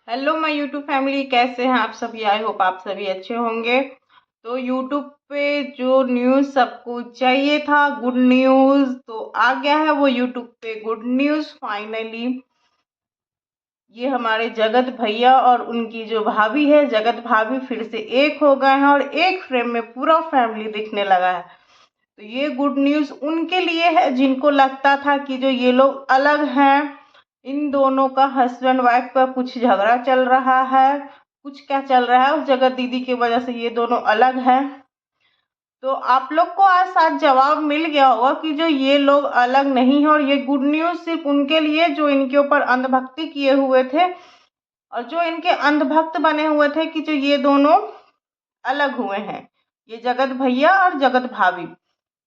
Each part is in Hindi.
हेलो माय यूट्यूब फैमिली, कैसे हैं आप सभी। आई होप आप सभी अच्छे होंगे। तो यूट्यूब पे जो न्यूज़ सबको चाहिए था, गुड न्यूज़, तो आ गया है वो यूट्यूब पे गुड न्यूज़ फाइनली। ये हमारे जगत भैया और उनकी जो भाभी है, जगत भाभी, फिर से एक हो गए हैं और एक फ्रेम में पूरा फैमिली दिखने लगा है। तो ये गुड न्यूज़ उनके लिए है जिनको लगता था कि जो ये लोग अलग हैं, इन दोनों का हस्बैंड वाइफ का कुछ झगड़ा चल रहा है, कुछ क्या चल रहा है, उस जगत दीदी की वजह से ये दोनों अलग हैं। तो आप लोग को आज साथ जवाब मिल गया होगा कि जो ये लोग अलग नहीं है, और ये गुड न्यूज़ सिर्फ उनके लिए जो इनके ऊपर अंधभक्ति किए हुए थे और जो इनके अंधभक्त बने हुए थे कि जो ये दोनों अलग हुए हैं, ये जगत भैया और जगत भाभी।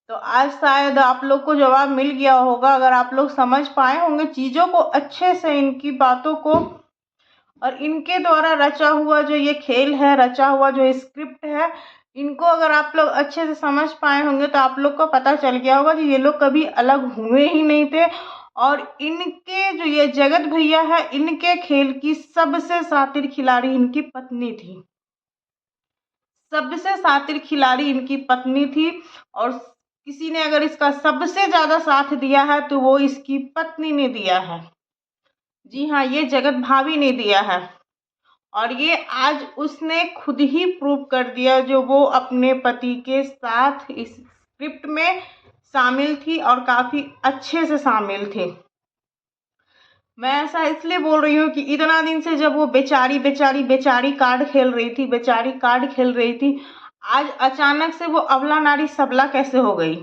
तो आज शायद आप लोग को जवाब मिल गया होगा, अगर आप लोग समझ पाए होंगे चीज़ों को अच्छे से, इनकी बातों को, और इनके द्वारा रचा हुआ जो ये खेल है, रचा हुआ जो स्क्रिप्ट है, इनको अगर आप लोग अच्छे से समझ पाए होंगे तो आप लोग को पता चल गया होगा कि ये लोग कभी अलग हुए ही नहीं थे। और इनके जो ये जगत भैया है, इनके खेल की सबसे शातिर खिलाड़ी इनकी पत्नी थी। सबसे शातिर खिलाड़ी इनकी पत्नी थी, और किसी ने अगर इसका सबसे ज्यादा साथ दिया है तो वो इसकी पत्नी ने दिया है। जी हाँ, ये जगत भाभी ने दिया है। और ये आज उसने खुद ही प्रूव कर दिया, जो वो अपने पति के साथ इस स्क्रिप्ट में शामिल थी और काफी अच्छे से शामिल थी। मैं ऐसा इसलिए बोल रही हूँ कि इतना दिन से जब वो बेचारी बेचारी बेचारी कार्ड खेल रही थी, बेचारी कार्ड खेल रही थी, आज अचानक से वो अबला नारी सबला कैसे हो गई।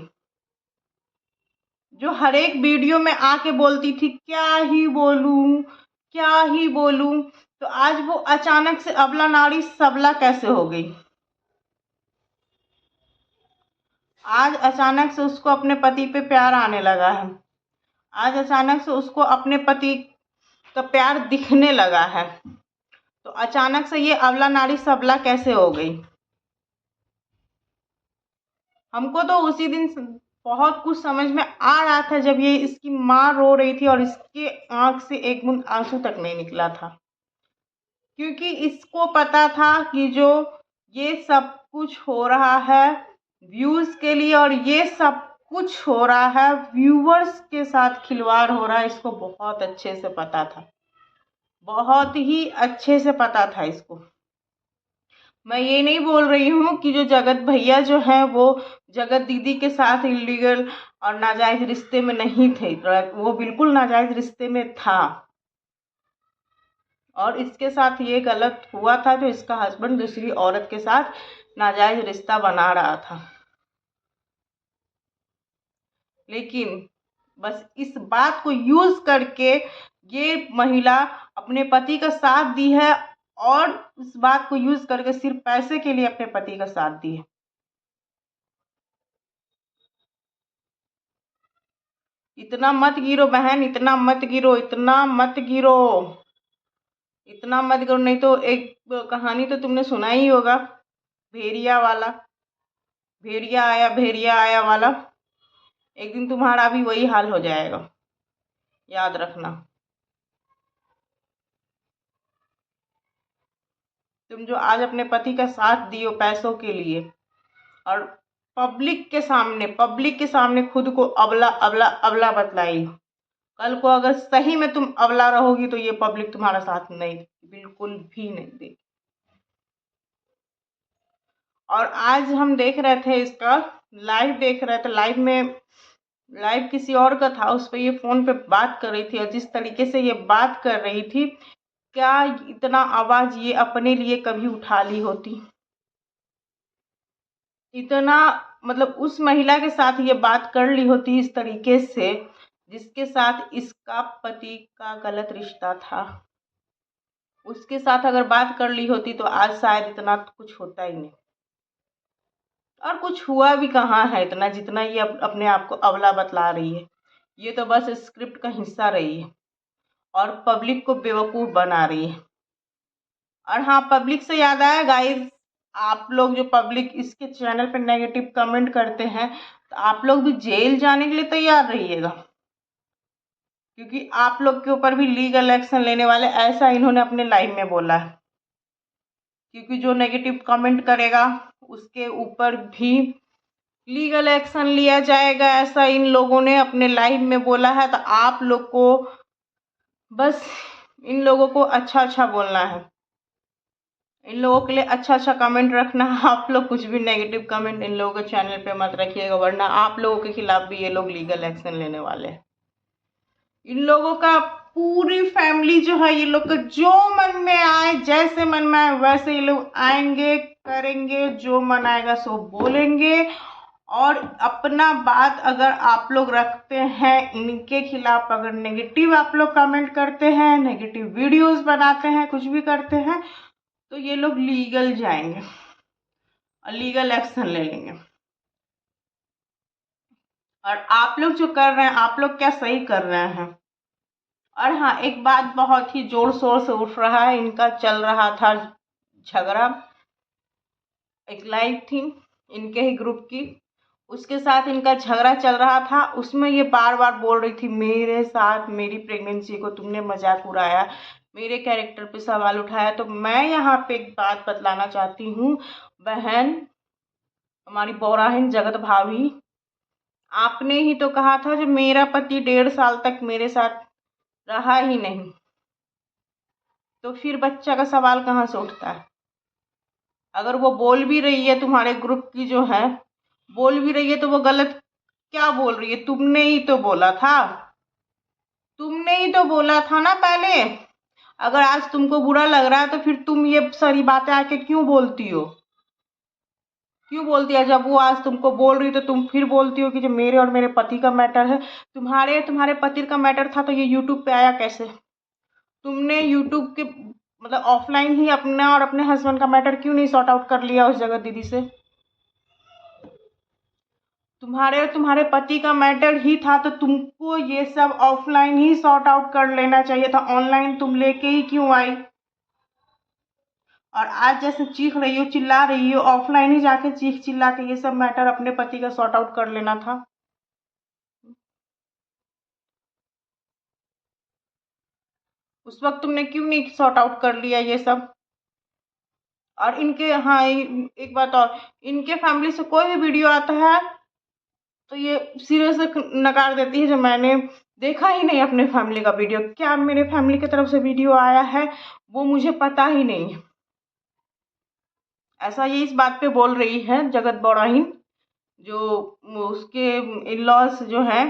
जो हर एक वीडियो में आके बोलती थी क्या ही बोलूं, क्या ही बोलूं, तो आज वो अचानक से अबला नारी सबला कैसे हो गई। आज अचानक से उसको अपने पति पे प्यार आने लगा है। आज अचानक से उसको अपने पति का प्यार दिखने लगा है। तो अचानक से ये अबला नारी सबला कैसे हो गई। हमको तो उसी दिन बहुत कुछ समझ में आ रहा था जब ये इसकी माँ रो रही थी और इसके आंख से एक बूंद आंसू तक नहीं निकला था, क्योंकि इसको पता था कि जो ये सब कुछ हो रहा है व्यूज के लिए, और ये सब कुछ हो रहा है व्यूवर्स के साथ खिलवाड़ हो रहा है, इसको बहुत अच्छे से पता था, बहुत ही अच्छे से पता था इसको। मैं ये नहीं बोल रही हूँ कि जो जगत भैया जो है वो जगत दीदी के साथ इलीगल और नाजायज रिश्ते में नहीं थे, वो बिल्कुल नाजायज रिश्ते में था, और इसके साथ ये गलत हुआ था जो इसका हस्बैंड दूसरी औरत के साथ नाजायज रिश्ता बना रहा था। लेकिन बस इस बात को यूज करके ये महिला अपने पति का साथ दी है, और इस बात को यूज करके सिर्फ पैसे के लिए अपने पति का साथ दी है। इतना मत गिरो बहन, इतना मत गिरो, इतना मत गिरो, इतना मत गिरो, नहीं तो एक कहानी तो तुमने सुना ही होगा, भेड़िया वाला, भेड़िया आया वाला। एक दिन तुम्हारा भी वही हाल हो जाएगा, याद रखना। तुम जो आज अपने पति का साथ दियो पैसों के लिए, और पब्लिक के सामने खुद को अबला अबला अबला बतलाई, कल को अगर सही में तुम अबला रहोगी तो ये पब्लिक तुम्हारा साथ नहीं, बिल्कुल भी नहीं देगी। और आज हम देख रहे थे इसका लाइव, देख रहे थे लाइव में, लाइव किसी और का था, उस पर ये फोन पे बात कर रही थी, और जिस तरीके से ये बात कर रही थी, क्या इतना आवाज ये अपने लिए कभी उठा ली होती, इतना, मतलब उस महिला के साथ ये बात कर ली होती इस तरीके से जिसके साथ इसका पति का गलत रिश्ता था, उसके साथ अगर बात कर ली होती तो आज शायद इतना कुछ होता ही नहीं। और कुछ हुआ भी कहाँ है इतना, जितना ये अपने आप को अबला बतला रही है। ये तो बस स्क्रिप्ट का हिस्सा रही है और पब्लिक को बेवकूफ़ बना रही है। और हाँ, पब्लिक से याद आया गाइस, आप लोग जो पब्लिक इसके चैनल पे नेगेटिव कमेंट करते हैं, तो आप लोग भी जेल जाने के लिए तैयार रहिएगा, क्योंकि आप लोग के ऊपर भी लीगल एक्शन लेने वाले, ऐसा इन्होंने अपने लाइव में बोला है। क्योंकि जो नेगेटिव कमेंट करेगा उसके ऊपर भी लीगल एक्शन लिया जाएगा, ऐसा इन लोगों ने अपने लाइव में बोला है। तो आप लोग को बस इन लोगों को अच्छा अच्छा बोलना है, इन लोगों के लिए अच्छा अच्छा कमेंट रखना है। आप लोग कुछ भी नेगेटिव कमेंट इन लोगों के चैनल पे मत रखिएगा, वरना आप लोगों के खिलाफ भी ये लोग लीगल एक्शन लेने वाले हैं। इन लोगों का पूरी फैमिली जो है, ये लोग का जो मन में आए, जैसे मन में आए वैसे ये लोग आएंगे, करेंगे, जो मन आएगा सो बोलेंगे। और अपना बात अगर आप लोग रखते हैं इनके खिलाफ, अगर नेगेटिव आप लोग कमेंट करते हैं, नेगेटिव वीडियोस बनाते हैं, कुछ भी करते हैं, तो ये लोग लीगल जाएंगे और लीगल एक्शन ले लेंगे। और आप लोग जो कर रहे हैं, आप लोग क्या सही कर रहे हैं। और हाँ, एक बात बहुत ही जोर शोर से उठ रहा है, इनका चल रहा था झगड़ा, एक लाइव थी इनके ही ग्रुप की, उसके साथ इनका झगड़ा चल रहा था। उसमें ये बार बार बोल रही थी, मेरे साथ मेरी प्रेगनेंसी को तुमने मजाक उड़ाया, मेरे कैरेक्टर पे सवाल उठाया। तो मैं यहाँ पे एक बात बतलाना चाहती हूँ बहन, हमारी बौराहिन जगत भाभी, आपने ही तो कहा था जो मेरा पति 1.5 साल तक मेरे साथ रहा ही नहीं, तो फिर बच्चा का सवाल कहाँ से उठता है। अगर वो बोल भी रही है, तुम्हारे ग्रुप की जो है बोल भी रही है, तो वो गलत क्या बोल रही है। तुमने ही तो बोला था, तुमने ही तो बोला था ना पहले। अगर आज तुमको बुरा लग रहा है तो फिर तुम ये सारी बातें आके क्यों बोलती हो, क्यों बोलती है। जब वो आज तुमको बोल रही तो तुम फिर बोलती हो कि जो मेरे और मेरे पति का मैटर है। तुम्हारे पति का मैटर था तो ये यूट्यूब पे आया कैसे। तुमने यूट्यूब के मतलब ऑफलाइन ही अपना और अपने हस्बैंड का मैटर क्यों नहीं सॉर्ट आउट कर लिया उस जगह दीदी से। तुम्हारे और तुम्हारे पति का मैटर ही था तो तुमको ये सब ऑफलाइन ही सॉर्ट आउट कर लेना चाहिए था, ऑनलाइन तुम लेके ही क्यों आई। और आज जैसे चीख रही हो, चिल्ला रही हो, ऑफलाइन ही जाके चीख चिल्ला के ये सब मैटर अपने पति का सॉर्ट आउट कर लेना था। उस वक्त तुमने क्यों नहीं सॉर्ट आउट कर लिया ये सब। और इनके, हाँ एक बात और, इनके फैमिली से कोई भी वीडियो आता है तो ये सिरे से नकार देती है जो मैंने देखा ही नहीं अपने फैमिली का वीडियो। क्या मेरे फैमिली की तरफ से वीडियो आया है वो मुझे पता ही नहीं है, ऐसा ये इस बात पे बोल रही है जगत बौड़ाहिन। जो उसके इन लॉज जो हैं,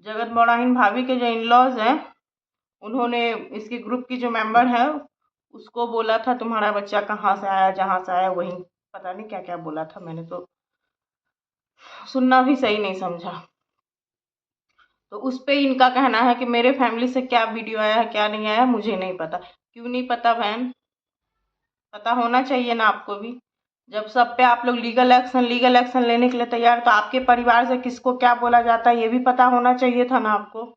जगत बौड़ाहिन भाभी के जो इन लॉज हैं, उन्होंने इसके ग्रुप की जो मेंबर है उसको बोला था तुम्हारा बच्चा कहाँ से आया, जहाँ से आया वहीं, पता नहीं क्या क्या बोला था, मैंने तो सुनना भी सही नहीं समझा। तो उस पे इनका कहना है कि मेरे फैमिली से क्या वीडियो आया है क्या नहीं आया मुझे नहीं पता। क्यों नहीं पता बहन, पता होना चाहिए ना आपको भी। जब सब पे आप लोग लीगल एक्शन लेने के लिए तैयार, तो आपके परिवार से किसको क्या बोला जाता है ये भी पता होना चाहिए था ना आपको।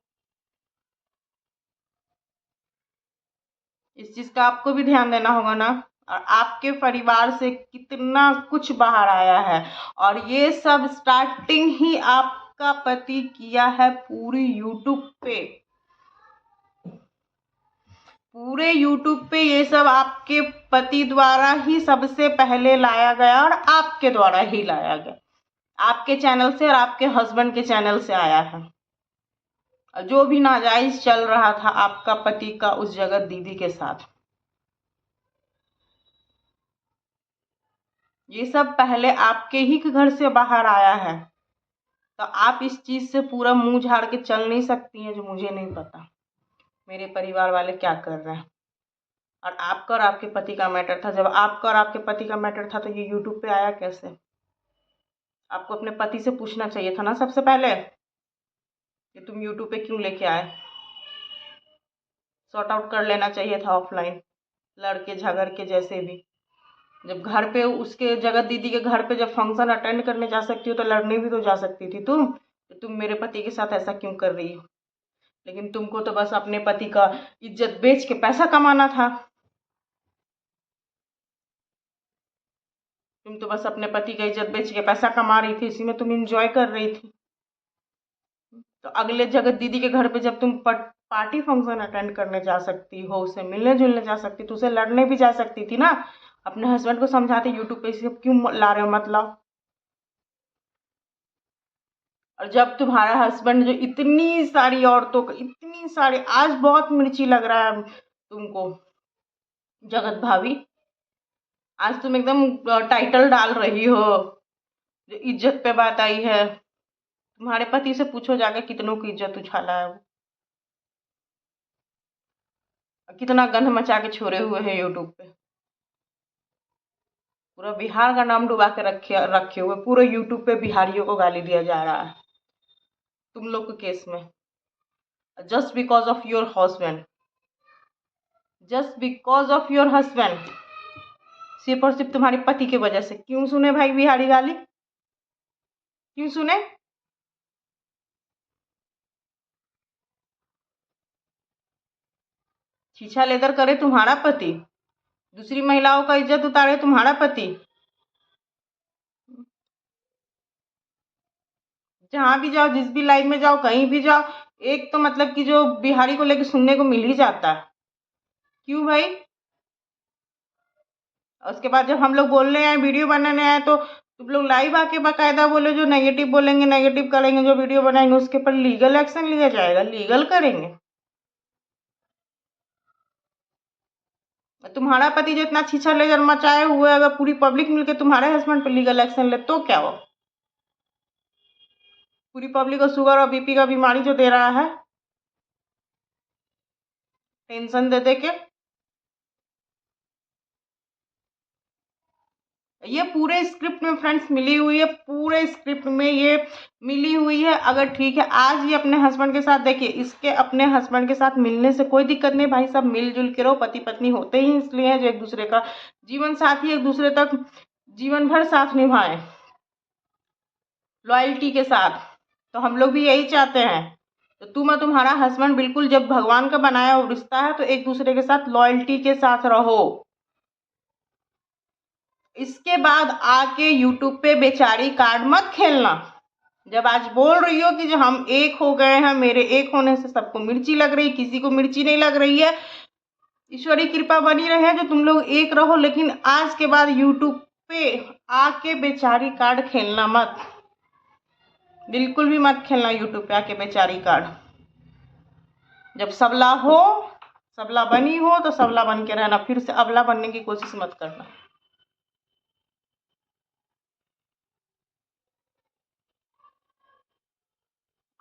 इस चीज का आपको भी ध्यान देना होगा ना। और आपके परिवार से कितना कुछ बाहर आया है, और ये सब स्टार्टिंग ही आपका पति किया है पूरी यूट्यूब पे। पूरे यूट्यूब पे ये सब आपके पति द्वारा ही सबसे पहले लाया गया और आपके द्वारा ही लाया गया, आपके चैनल से और आपके हस्बैंड के चैनल से आया है। जो भी नाजायज चल रहा था आपका पति का उस जगत दीदी के साथ, ये सब पहले आपके ही घर से बाहर आया है। तो आप इस चीज से पूरा मुंह झाड़ के चल नहीं सकती हैं जो मुझे नहीं पता मेरे परिवार वाले क्या कर रहे हैं। और आपका और आपके पति का मैटर था, जब आपका और आपके पति का मैटर था तो ये यूट्यूब पे आया कैसे। आपको अपने पति से पूछना चाहिए था ना सबसे पहले कि तुम यूट्यूब पे क्यों लेके आए। सॉर्ट आउट कर लेना चाहिए था ऑफलाइन, लड़के झगड़ के जैसे भी। जब घर पे उसके जगत दीदी के घर पे जब फंक्शन अटेंड करने जा सकती हो तो लड़ने भी तो जा सकती थी तुम। तो तुम मेरे पति के साथ ऐसा क्यों कर रही हो। लेकिन तुमको तो बस अपने पति का इज्जत बेच के पैसा कमाना था। तुम तो बस अपने पति का इज्जत बेच के पैसा कमा रही थी, इसी में तुम इंजॉय कर रही थी। तो अगले जगत दीदी के घर पे जब तुम पार्टी फंक्शन अटेंड करने जा सकती हो, उससे मिलने जुलने जा सकती, तो उसे लड़ने भी जा सकती थी ना। अपने हस्बैंड को समझाते यूट्यूब पे इसे क्यों ला रहे हो, मत लाओ। और जब तुम्हारा हस्बैंड जो इतनी सारी औरतों को, इतनी सारी, आज बहुत मिर्ची लग रहा है तुमको जगत भाभी, आज तुम एकदम टाइटल डाल रही हो, जो इज्जत पे बात आई है। तुम्हारे पति से पूछो जाके कितनों की इज्जत उछाला है वो, कितना गंध मचा के छोड़े हुए हैं यूट्यूब पे। पूरा बिहार का नाम डुबा के रखे रखे हुए, पूरे यूट्यूब पे बिहारियों को गाली दिया जा रहा है तुम लोग के केस में, just because of your husband, just because of your husband, सिर्फ और सिर्फ तुम्हारे पति की वजह से। क्यों सुने भाई बिहारी गाली, क्यों सुने? छीछा लेदर करे तुम्हारा पति, दूसरी महिलाओं का इज्जत उतारे तुम्हारा पति। जहां भी जाओ, जिस भी लाइन में जाओ, कहीं भी जाओ, एक तो मतलब कि जो बिहारी को लेकर सुनने को मिल ही जाता है। क्यों भाई? और उसके बाद जब हम लोग बोलने आए, वीडियो बनाने आए, तो तुम लोग लाइव आके बाकायदा बोले, जो नेगेटिव बोलेंगे नेगेटिव करेंगे, जो वीडियो बनाएंगे उसके ऊपर लीगल एक्शन लिया जाएगा, लीगल करेंगे। तुम्हारा पति जो इतना छीछा लेजर मचाए हुए, अगर पूरी पब्लिक मिलकर तुम्हारे हस्बैंड पर लीगल एक्शन ले तो क्या हो? पूरी पब्लिक को शुगर और बीपी का बीमारी जो दे रहा है, टेंशन दे दे के। ये पूरे स्क्रिप्ट में फ्रेंड्स मिली हुई है, पूरे स्क्रिप्ट में ये मिली हुई है। अगर ठीक है, आज ये अपने हस्बैंड के साथ, देखिए इसके अपने हस्बैंड के साथ मिलने से कोई दिक्कत नहीं भाई, सब मिलजुल के रहो। पति पत्नी होते ही इसलिए हैं जो एक दूसरे का जीवन साथी, एक दूसरे तक जीवन भर साथ निभाएं लॉयल्टी के साथ। तो हम लोग भी यही चाहते हैं। तो तुम और तुम्हारा हस्बैंड बिल्कुल, जब भगवान का बनाया हुआ रिश्ता है, तो एक दूसरे के साथ लॉयल्टी के साथ रहो। इसके बाद आके यूट्यूब पे बेचारी कार्ड मत खेलना। जब आज बोल रही हो कि जो हम एक हो गए हैं, मेरे एक होने से सबको मिर्ची लग रही, किसी को मिर्ची नहीं लग रही है, ईश्वरी कृपा बनी रहे जो तुम लोग एक रहो। लेकिन आज के बाद यूट्यूब पे आके बेचारी कार्ड खेलना मत, बिल्कुल भी मत खेलना यूट्यूब पे आके बेचारी कार्ड। जब सबला हो, सबला बनी हो, तो सबला बन के रहना, फिर से अबला बनने की कोशिश मत करना।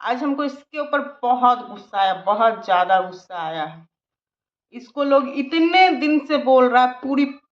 आज हमको इसके ऊपर बहुत गुस्सा आया, बहुत ज्यादा गुस्सा आया है। इसको लोग इतने दिन से बोल रहा है, पूरी